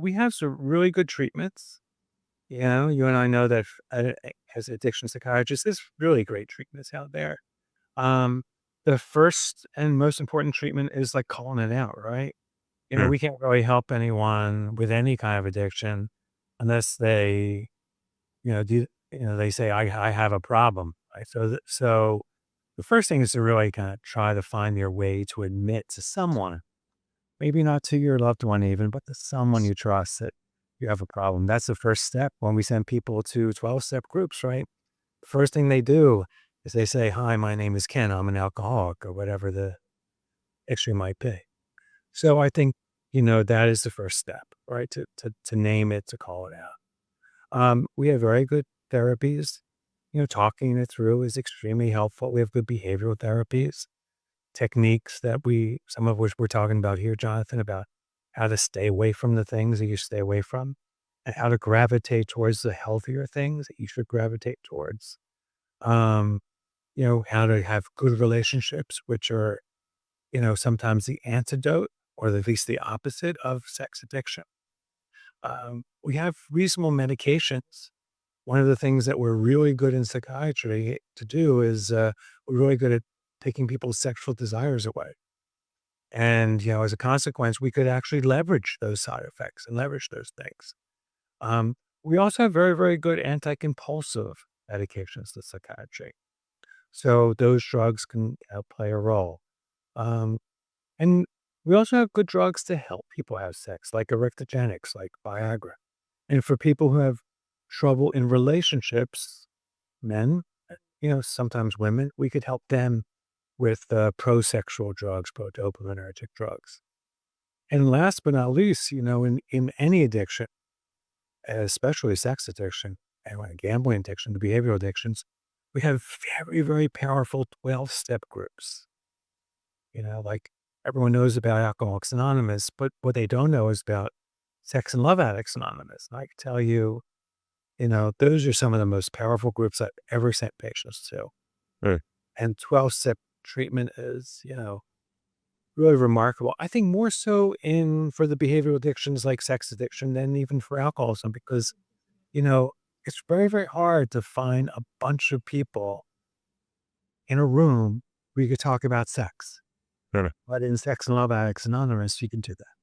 we have some really good treatments. You know, you and I know that as addiction psychiatrists, there's really great treatments out there. Um, the first and most important treatment is like calling it out, right? You know, Sure. we can't really help anyone with any kind of addiction unless they, they say, I have a problem. Right. So the first thing is to really kind of try to find your way to admit to someone, maybe not to your loved one even, but to someone you trust that you have a problem. That's the first step when we send people to 12-step groups, right? First thing they do is they say, "Hi, my name is Ken. I'm an alcoholic," or whatever the issue might be. So I think, that is the first step, right? To name it, to call it out. We have very good therapies. Talking it through is extremely helpful. We have good behavioral therapies, techniques that some of which we're talking about here, Jonathan, about how to stay away from the things that you stay away from and how to gravitate towards the healthier things that you should gravitate towards. Um, how to have good relationships, which are, sometimes the antidote or at least the opposite of sex addiction. We have reasonable medications. One of the things that we're really good in psychiatry to do is we're really good at taking people's sexual desires away. And, as a consequence, we could actually leverage those side effects and leverage those things. We also have very, very good anti-compulsive medications to psychiatry. So those drugs can play a role. Um, and we also have good drugs to help people have sex, like erectogenics, like Viagra. And for people who have trouble in relationships, men, sometimes women, we could help them with pro-sexual drugs, pro-dopaminergic drugs. And last but not least, in any addiction, especially sex addiction and like gambling addiction, the behavioral addictions, we have very, very powerful 12-step groups. Like everyone knows about Alcoholics Anonymous, but what they don't know is about Sex and Love Addicts Anonymous. And I can tell you, those are some of the most powerful groups I've ever sent patients to. Sure. And 12-step treatment is, really remarkable. I think more so in for the behavioral addictions like sex addiction than even for alcoholism because, you know, it's very, very hard to find a bunch of people in a room where you could talk about sex. Sure. But in Sex and Love Addicts Anonymous, you can do that.